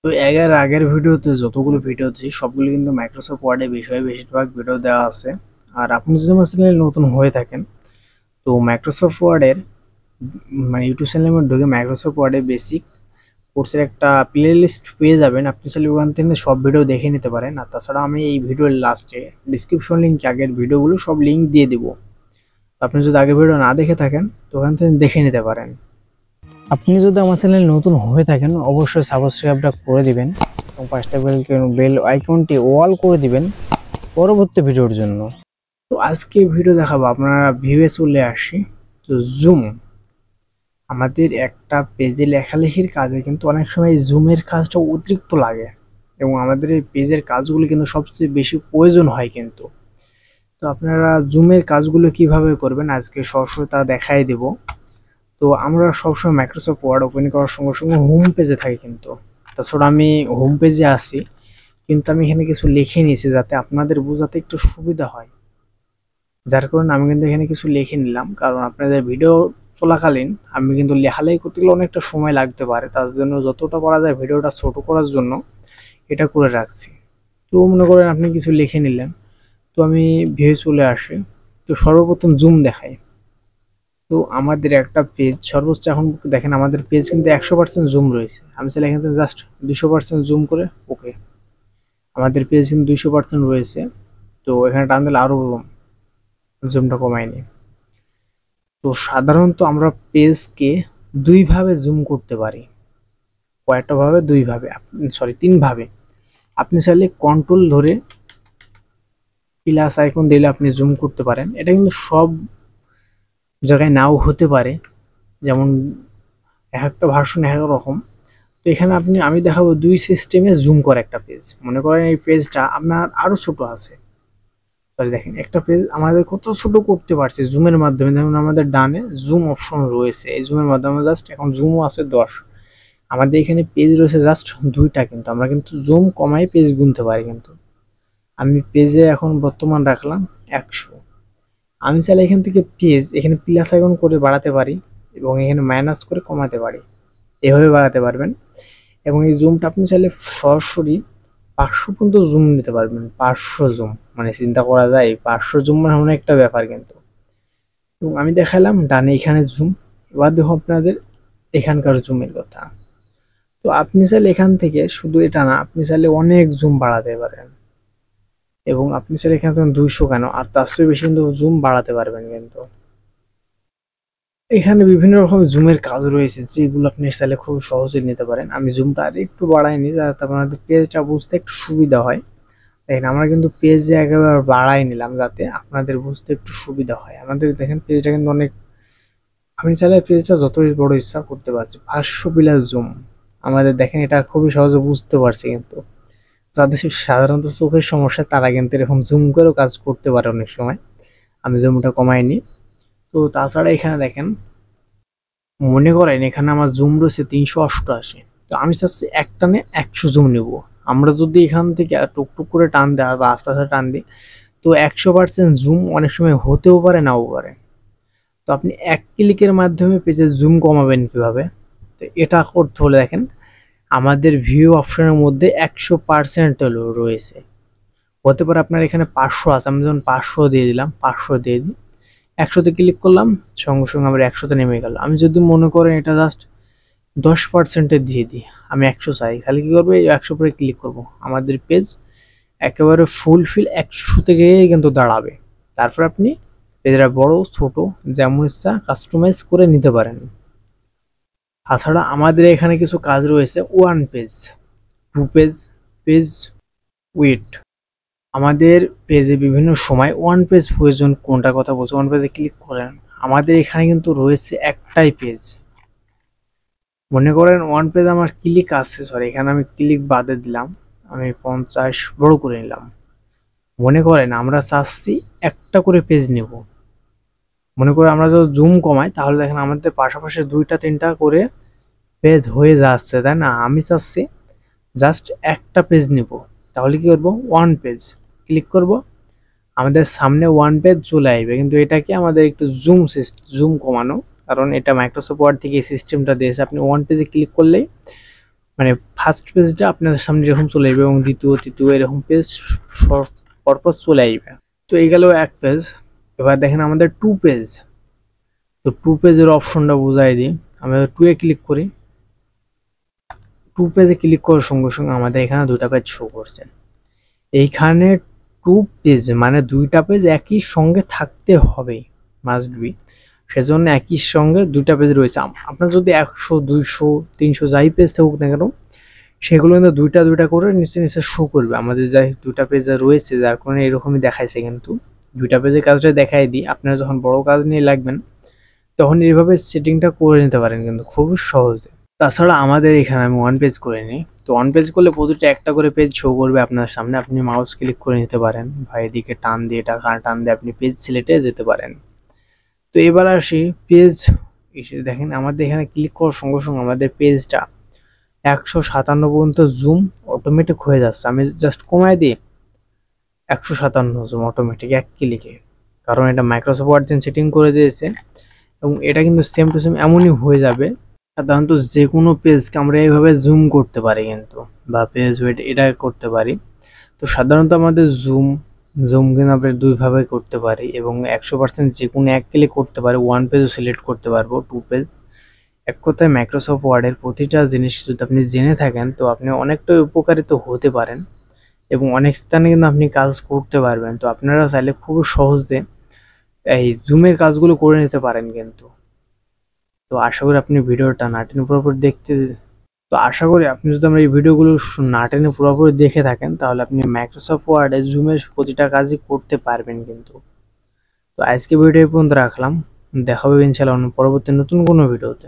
তো এর আগের ভিডিওতে যতগুলো ভিডিও দিয়েছি সবগুলো কিন্তু মাইক্রোসফট ওয়ার্ডে বিষয়ে বেশিরভাগ ভিডিও দেওয়া আছে। আর আপনি যদি আমার চ্যানেলে নতুন হয়ে থাকেন তো মাইক্রোসফট ওয়ার্ডের মানে ইউটিউব চ্যানেলের মধ্যে ঢুকে মাইক্রোসফট ওয়ার্ডে বেসিক কোর্সের একটা প্লে লিস্ট পেয়ে যাবেন। আপনি চাইলে ওখান থেকে সব ভিডিও দেখে নিতে পারেন। আর তাছাড়া আমি এই ভিডিওর লাস্টে ডিসক্রিপশন লিঙ্কে আগের ভিডিওগুলো সব লিঙ্ক দিয়ে দেবো। আপনি যদি আগের ভিডিও না দেখে থাকেন তো ওখান থেকে দেখে নিতে পারেন। আপনি যদি আমার চ্যানেল নতুন হয়ে থাকেন অবশ্যই সাবস্ক্রাইবটা করে দিবেন এবং পাঁচটা বেল আইকনটি অল করে দিবেন পরবর্তী ভিডিওর জন্য। তো আজকে ভিডিও দেখাবো আপনারা ভিউয়ে চলে আসি। তো জুম আমাদের একটা পেজে লেখালেখির কাজে কিন্তু অনেক সময় জুমের কাজটা অতিরিক্ত লাগে এবং আমাদের এই পেজের কাজগুলো কিন্তু সবচেয়ে বেশি প্রয়োজন হয় কিন্তু। তো আপনারা জুমের কাজগুলো কিভাবে করবেন আজকে সরাসরি তা দেখাই দেব। তো আমরা সবসময় মাইক্রোসফট ওয়ার্ড ওপেন করার সঙ্গে সঙ্গে হোম পেজে থাকি কিন্তু। তাছাড়া আমি হোম পেজে আছি কিন্তু আমি এখানে কিছু লিখে নিয়েছি যাতে আপনাদের বোঝাতে একটু সুবিধা হয়। যার কারণে আমি কিন্তু এখানে কিছু লিখে নিলাম, কারণ আপনাদের ভিডিও চলাকালীন আমি কিন্তু লেখালেখি করতে গেলে অনেকটা সময় লাগতে পারে। তার জন্য যতটা পারা যায় ভিডিওটা ছোট করার জন্য এটা করে রাখছি। তো মনে করেন আপনি কিছু লিখে নিলেন, তো আমি ভিউ চলে আসি। তো সর্বপ্রথম জুম দেখাই। তো আমাদের একটা পেজ সর্বোচ্চ এখন দেখেন আমাদের পেজ কিন্তু 100% জুম রয়েছে। আমি চাইলে এখান থেকে জাস্ট 200% জুম করে ওকে, আমাদের পেজ কিন্তু 200% রয়েছে। তো এখানে টান দিলে আরও জুমটা কমায়নি। তো সাধারণত আমরা পেজকে দুইভাবে জুম করতে পারি। কয়েকটা ভাবে, দুইভাবে, সরি তিনভাবে। আপনি চাইলে কন্ট্রোল ধরে প্লাস আইকন দিলে আপনি জুম করতে পারেন। এটা কিন্তু সব জায়গায় নাও হতে পারে, যেমন এক একটা ভার্সন এক এক রকম। তো এখানে আমি দেখাবো দুই সিস্টেমে জুম করে একটা পেজ। মনে করেন এই পেজটা আপনার আরো ছোট আছে, তাহলে দেখেন একটা পেজ আমাদের কত ছোট করতে পারছে জুমের মাধ্যমে। যেমন আমাদের ডানে জুম অপশন রয়েছে, এই জুমের মাধ্যমে জাস্ট এখন জুমও আছে 10। আমাদের এখানে পেজ রয়েছে জাস্ট দুইটা, কিন্তু আমরা কিন্তু জুম কমাই পেজ গুনতে পারি। কিন্তু আমি পেজে এখন বর্তমান রাখলাম 100। আমি চাইলে এখান থেকে পেজ এখানে প্লাস আইকন করে বাড়াতে পারি এবং এখানে মাইনাস করে কমাতে পারি, এভাবে বাড়াতে পারবেন। এবং এই জুমটা আপনি চাইলে সরাসরি 500 পর্যন্ত জুম নিতে পারবেন। 500 জুম মানে চিন্তা করা যায়, 500 জুম মানে অনেক একটা ব্যাপার কিন্তু। এবং আমি দেখালাম ডানে এখানে জুম। এবার দেখো আপনাদের এখানকার জুমের কথা। তো আপনি চাইলে এখান থেকে শুধু এটা না, আপনি চাইলে অনেক জুম বাড়াতে পারেন এবং আপনি চাইলে এখান থেকে 200 কেন আর তার চেয়ে বেশি কিন্তু জুম বাড়াতে পারবেন কিন্তু। এখানে বিভিন্ন রকম জুমের কাজ রয়েছে যেগুলো আপনি চাইলে খুব সহজে নিতে পারেন। আমি জুমটা আর একটু বাড়াইনি যাতে আপনাদের পেজটা বুঝতে একটু সুবিধা হয়। দেখেন আমরা কিন্তু পেজে একেবারে বাড়াই নিলাম যাতে আপনাদের বুঝতে একটু সুবিধা হয়। আমাদের দেখেন পেজটা কিন্তু অনেক, আপনি চাইলে পেজটা যতই বড় ইচ্ছা করতে পারছি। 500 প্লাস জুম আমাদের দেখেন, এটা খুবই সহজে বুঝতে পারছি কিন্তু। যাদের সাধারণত চোখের সমস্যা তারা কিন্তু এরকম জুম করেও কাজ করতে পারে অনেক সময়। আমি জুমটা কমাইনি। তো তাছাড়া এখানে দেখেন, মনে করেন এখানে আমার জুম রয়েছে 388। তো আমি চাচ্ছি একটানে 100 জুম নেব। আমরা যদি এখান থেকে টুকটুক করে টান দেওয়া বা আস্তে আস্তে টান দিই তো 100% জুম অনেক সময় হতেও পারে নাও পারে। তো আপনি এক ক্লিকের মাধ্যমে পেজের জুম কমাবেন কিভাবে? তো এটা করতে হলে দেখেন আমাদের ভিউ অপশনের মধ্যে 100% রয়েছে। হতে পারে আপনার এখানে 500 আছে, আমি যখন 500 দিয়ে দিলাম, 500 দিয়ে দিই, 100তে ক্লিক করলাম, সঙ্গে সঙ্গে আমার 100তে নেমে গেল। আমি যদি মনে করেন এটা জাস্ট 10% দিয়ে দিই, আমি 100 চাই, তাহলে কি করবো? এই 100 পরে ক্লিক করব, আমাদের পেজ একেবারে ফুলফিল 100 থেকে কিন্তু দাঁড়াবে। তারপর আপনি পেজটা বড় ছোট যেমন ইচ্ছা কাস্টমাইজ করে নিতে পারেন। তাছাড়া আমাদের এখানে কিছু কাজ রয়েছে one page, two page, page with. আমাদের পেজে বিভিন্ন সময় ওয়ান পেজ প্রয়োজন। কোনটার কথা বলছি? ওয়ান পেজে ক্লিক করেন, আমাদের এখানে কিন্তু রয়েছে একটাই পেজ। মনে করেন ওয়ান পেজ আমার ক্লিক আসছে, সরি এখানে আমি ক্লিক বাদে দিলাম, আমি 50 বড় করে নিলাম। মনে করেন আমরা চাচ্ছি একটা করে পেজ নেব। মনে করেন আমরা যদি জুম কমাই তাহলে দেখেন আমাদের পাশাপাশি দুইটা তিনটা করে পেজ হয়ে যাচ্ছে, তাই না? আমি চাচ্ছি জাস্ট একটা পেজ নিব। তাহলে কি করব? ওয়ান পেজ ক্লিক করব, আমাদের সামনে ওয়ান পেজ চলে আসবে। কিন্তু এটা কি আমাদের একটু জুম কমানো, কারণ এটা মাইক্রোসফট ওয়ার্ড থেকে এই সিস্টেমটা দিয়েছে। আপনি ওয়ান পেজে ক্লিক করলেই মানে ফার্স্ট পেজটা আপনাদের সামনে এরকম চলে আসবে এবং দ্বিতীয় তৃতীয় এরকম পেজ পরপর চলে আসবে। তো এই গেল এক পেজ। এবার দেখেন আমাদের টু পেজ। তো টু পেজের অপশনটা বোঝাই দিই। আমরা টু এ ক্লিক করি। টু পেজে ক্লিক করার সঙ্গে সঙ্গে আমাদের এখানে দুটা পেজ শো করছে। এইখানে টু পেজ মানে দুইটা পেজ একই সঙ্গে থাকতে হবে, মাস্ট বি। সেজন্য একই সঙ্গে দুইটা পেজ রয়েছে। আপনার যদি 100 200 300 যাই পেজ থাকুক না কেন, সেগুলো কিন্তু দুইটা দুইটা করে নিচে নিচে শো করবে। আমাদের যাই দুইটা পেজ রয়েছে, যার কারণে এরকমই দেখাইছে। কিন্তু দুইটা পেজের কাজটা দেখাই দিই। আপনারা যখন বড় কাজ নিয়ে লাগবেন তখন এইভাবে সেটিংটা করে নিতে পারেন কিন্তু খুবই সহজে। তাছাড়া আমাদের এখানে আমি ওয়ান পেজ করে নিই। তো ওয়ান পেজ করলে প্রতিটা একটা করে পেজ শো করবে আপনার সামনে। আপনি মাউস ক্লিক করে নিতে পারেন বা এদিকে টান দিয়ে টান দিয়ে আপনি পেজ সিলেক্টে যেতে পারেন। তো এবার আসি পেজ। এসে দেখেন আমাদের এখানে ক্লিক করার সঙ্গে সঙ্গে আমাদের পেজটা 157 পর্যন্ত জুম অটোমেটিক হয়ে যাচ্ছে। আমি জাস্ট কমাই দিই 157 জুম অটোমেটিক এক ক্লিকে, কারণ এটা মাইক্রোসফট ওয়ার্ড সেটিং করে দিয়েছে। এবং এটা কিন্তু সেম টু সেম এমনই হয়ে যাবে। সাধারণত যে কোনো পেজকে আমরা এইভাবে জুম করতে পারি কিন্তু, বা পেজ ওয়েট এটা করতে পারি। তো সাধারণত আমাদের জুম কিন্তু আমরা দুইভাবে করতে পারি এবং 100% যে কোনো এক ক্লিক করতে পারি। ওয়ান পেজও সিলেক্ট করতে পারবো, টু পেজ। এক কথায় মাইক্রোসফট ওয়ার্ডের প্রতিটা জিনিস যদি আপনি জেনে থাকেন তো আপনি অনেকটাই উপকারিত হতে পারেন এবং অনেক স্থানে কিন্তু আপনি কাজ করতে পারবেন। তো আপনারা চাইলে খুব সহজে এই জুমের কাজগুলো করে নিতে পারেন কিন্তু। তো আশা করি আপনি ভিডিওটা না টেনে পুরোপুরি দেখতে তো আশা করি আপনি যদি আমরা এই ভিডিওগুলো না টেনে পুরোপুরি দেখে থাকেন তাহলে আপনি মাইক্রোসফট ওয়ার্ডে জুমের প্রতিটা কাজই করতে পারবেন কিন্তু। তো আজকে ভিডিও এই পর্যন্ত রাখলাম। দেখা হবে ইনশাআল্লাহ পরবর্তী নতুন কোনো ভিডিওতে।